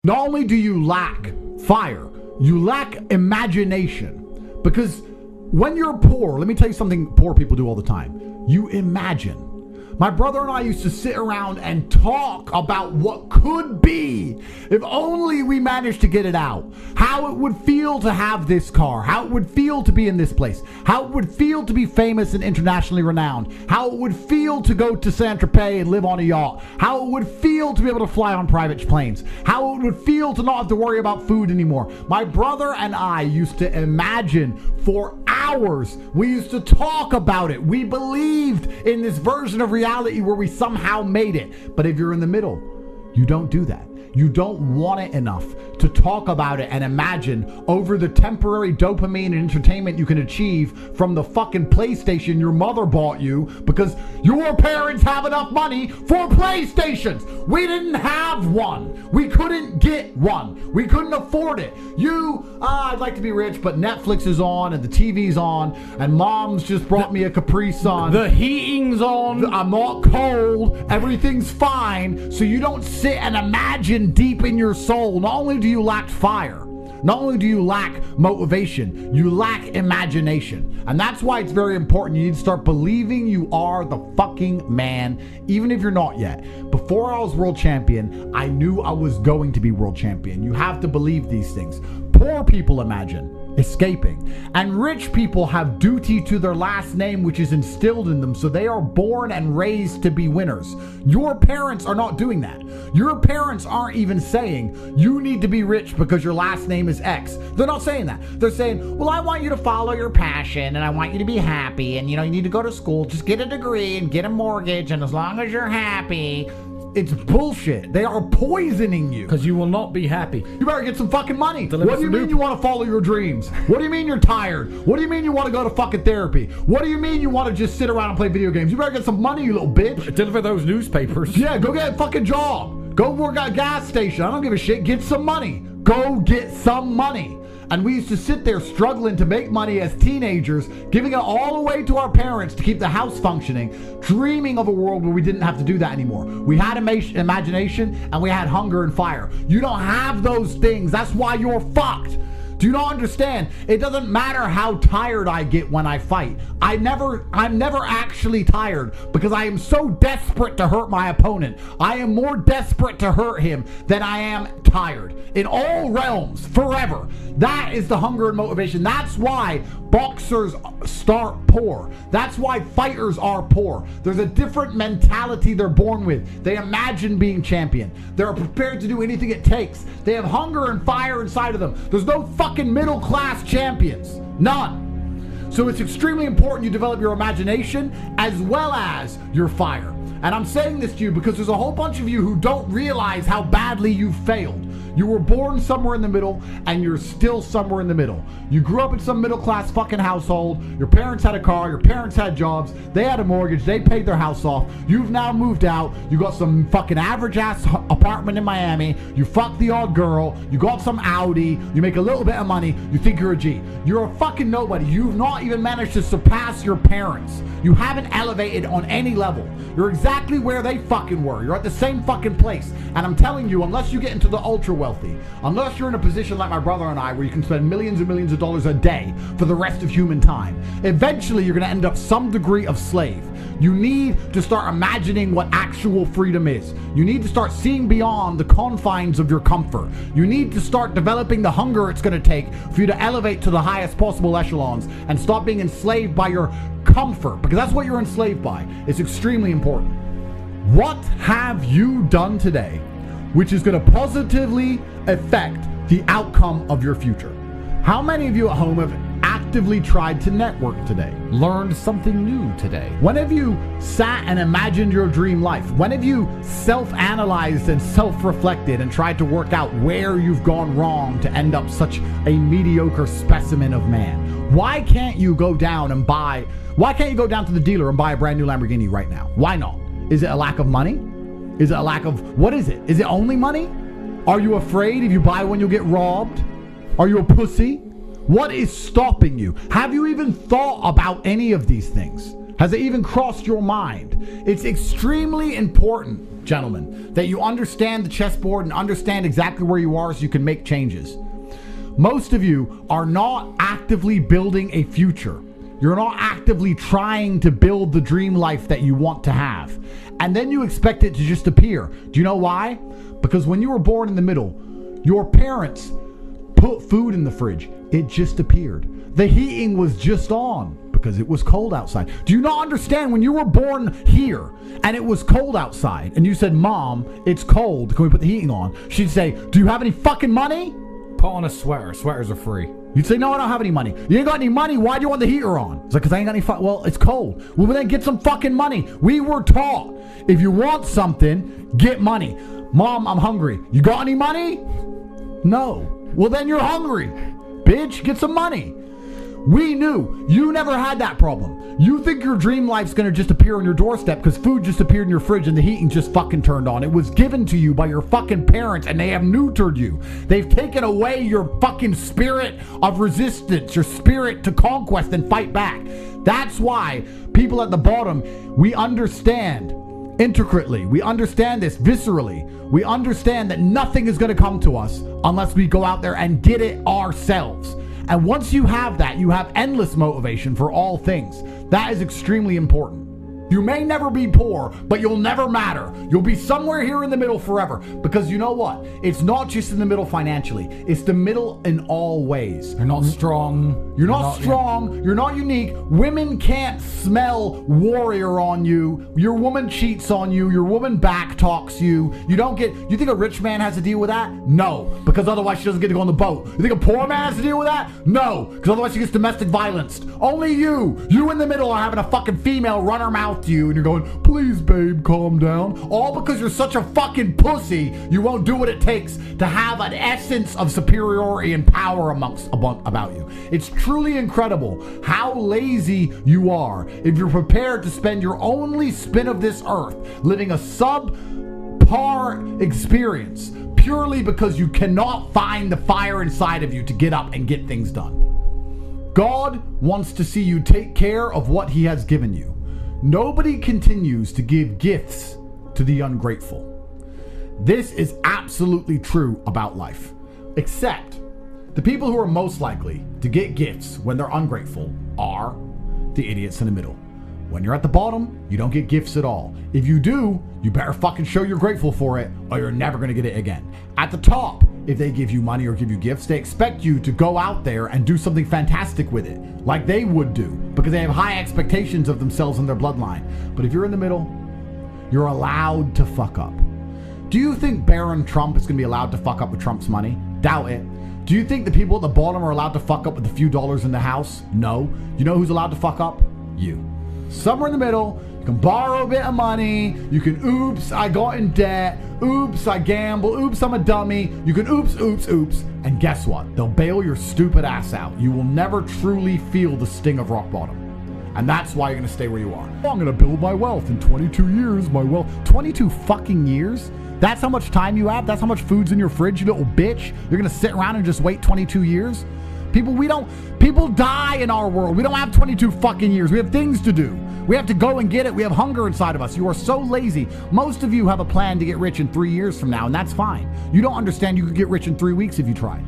Not only do you lack fire, you lack imagination. Because when you're poor, let me tell you something poor people do all the time. You imagine. My brother and I used to sit around and talk about what could be if only we managed to get it out. How it would feel to have this car. How it would feel to be in this place. How it would feel to be famous and internationally renowned. How it would feel to go to Saint-Tropez and live on a yacht. How it would feel to be able to fly on private planes. How it would feel to not have to worry about food anymore. My brother and I used to imagine for hours. We used to talk about it. We believed in this version of reality where we somehow made it. But if you're in the middle, you don't do that. You don't want it enough to talk about it and imagine over the temporary dopamine and entertainment you can achieve from the fucking PlayStation your mother bought you because your parents have enough money for PlayStations. We didn't have one. We couldn't get one. We couldn't afford it. I'd like to be rich, but Netflix is on and the TV's on and mom's just brought me a Capri Sun. The heating's on. I'm not cold. Everything's fine. So you don't sit and imagine deep in your soul. Not only do you lack fire, not only do you lack motivation, you lack imagination. And that's why it's very important. You need to start believing you are the fucking man, even if you're not yet. Before I was world champion, I knew I was going to be world champion. You have to believe these things. Poor people imagine escaping. And rich people have duty to their last name, which is instilled in them, so they are born and raised to be winners. Your parents are not doing that. Your parents aren't even saying, you need to be rich because your last name is X. They're not saying that. They're saying, well, I want you to follow your passion, and I want you to be happy, and you need to go to school, just get a degree and get a mortgage, and as long as you're happy. It's bullshit. They are poisoning you. Because you will not be happy. You better get some fucking money. What do you mean you want to follow your dreams? What do you mean you're tired? What do you mean you want to go to fucking therapy? What do you mean you want to just sit around and play video games? You better get some money, you little bitch. Deliver those newspapers. Yeah, go get a fucking job. Go work at a gas station. I don't give a shit. Get some money. Go get some money. And we used to sit there struggling to make money as teenagers, giving it all away to our parents to keep the house functioning, dreaming of a world where we didn't have to do that anymore. We had imagination and we had hunger and fire. You don't have those things. That's why you're fucked. Do you not understand? It doesn't matter how tired I get when I fight. I'm never actually tired because I am so desperate to hurt my opponent. I am more desperate to hurt him than I am tired. In all realms, forever. That is the hunger and motivation. That's why boxers start poor. That's why fighters are poor. There's a different mentality they're born with. They imagine being champion. They're prepared to do anything it takes. They have hunger and fire inside of them. There's no fucking middle class champions. None. So it's extremely important you develop your imagination as well as your fire. And I'm saying this to you because there's a whole bunch of you who don't realize how badly you failed. You were born somewhere in the middle, and you're still somewhere in the middle. You grew up in some middle-class fucking household. Your parents had a car. Your parents had jobs. They had a mortgage. They paid their house off. You've now moved out. You got some fucking average-ass apartment in Miami. You fucked the odd girl. You got some Audi. You make a little bit of money. You think you're a G. You're a fucking nobody. You've not even managed to surpass your parents. You haven't elevated on any level. You're exactly where they fucking were. You're at the same fucking place. And I'm telling you, unless you get into the ultra wealthy, unless you're in a position like my brother and I, where you can spend millions and millions of dollars a day for the rest of human time, eventually you're going to end up some degree of slave. You need to start imagining what actual freedom is. You need to start seeing beyond the confines of your comfort. You need to start developing the hunger it's going to take for you to elevate to the highest possible echelons and stop being enslaved by your comfort, because that's what you're enslaved by. It's extremely important. What have you done today which is going to positively affect the outcome of your future? How many of you at home have actively tried to network today? Learned something new today? When have you sat and imagined your dream life? When have you self-analyzed and self-reflected and tried to work out where you've gone wrong to end up such a mediocre specimen of man? Why can't you go down to the dealer and buy a brand new Lamborghini right now? Why not? Is it a lack of money? Is it a lack of, what is it? Is it only money? Are you afraid if you buy one you'll get robbed? Are you a pussy? What is stopping you? Have you even thought about any of these things? Has it even crossed your mind? It's extremely important gentlemen, that you understand the chessboard and understand exactly where you are so you can make changes. Most of you are not actively building a future. You're not actively trying to build the dream life that you want to have. And then you expect it to just appear. Do you know why? Because when you were born in the middle, your parents put food in the fridge. It just appeared. The heating was just on because it was cold outside. Do you not understand when you were born here and it was cold outside and you said, Mom, it's cold, can we put the heating on? She'd say, do you have any fucking money? Put on a sweater. Sweaters are free. You'd say, no, I don't have any money. You ain't got any money. Why do you want the heater on? It's like, because I ain't got any well, it's cold. Well, then get some fucking money. We were taught, if you want something, get money. Mom, I'm hungry. You got any money? No. Well, then you're hungry. Bitch, get some money. We knew. You never had that problem. You think your dream life's going to just appear on your doorstep because food just appeared in your fridge and the heating just fucking turned on. It was given to you by your fucking parents and they have neutered you. They've taken away your fucking spirit of resistance, your spirit to conquest and fight back. That's why people at the bottom, we understand intricately. We understand this viscerally. We understand that nothing is going to come to us unless we go out there and get it ourselves. And once you have that, you have endless motivation for all things. That is extremely important. You may never be poor, but you'll never matter. You'll be somewhere here in the middle forever. Because you know what? It's not just in the middle financially. It's the middle in all ways. You're not strong. You're not strong. You're not unique. Women can't smell warrior on you. Your woman cheats on you. Your woman back talks you. You think a rich man has to deal with that? No. Because otherwise she doesn't get to go on the boat. You think a poor man has to deal with that? No. Because otherwise she gets domestic violenced. Only you in the middle are having a fucking female run her mouth to you and you're going, please babe, calm down. All because you're such a fucking pussy, you won't do what it takes to have an essence of superiority and power about you. It's truly incredible how lazy you are if you're prepared to spend your only spin of this earth living a subpar experience purely because you cannot find the fire inside of you to get up and get things done. God wants to see you take care of what he has given you. Nobody continues to give gifts to the ungrateful. This is absolutely true about life, except the people who are most likely to get gifts when they're ungrateful are the idiots in the middle. When you're at the bottom, you don't get gifts at all. If you do, you better fucking show you're grateful for it or you're never gonna get it again. At the top, if they give you money or give you gifts, they expect you to go out there and do something fantastic with it, like they would do, because they have high expectations of themselves and their bloodline. But if you're in the middle, you're allowed to fuck up. Do you think Baron Trump is gonna be allowed to fuck up with Trump's money? Doubt it. Do you think the people at the bottom are allowed to fuck up with a few dollars in the house? No. You know who's allowed to fuck up? You. Somewhere in the middle, you can borrow a bit of money, you can oops, I got in debt, oops, I gamble, oops, I'm a dummy, you can oops, and guess what? They'll bail your stupid ass out. You will never truly feel the sting of rock bottom. And that's why you're gonna stay where you are. I'm gonna build my wealth in 22 years, 22 fucking years? That's how much time you have? That's how much food's in your fridge, you little bitch? You're gonna sit around and just wait 22 years? People die in our world. We don't have 22 fucking years. We have things to do. We have to go and get it. We have hunger inside of us. You are so lazy. Most of you have a plan to get rich in 3 years from now, and that's fine. You don't understand you could get rich in 3 weeks if you tried.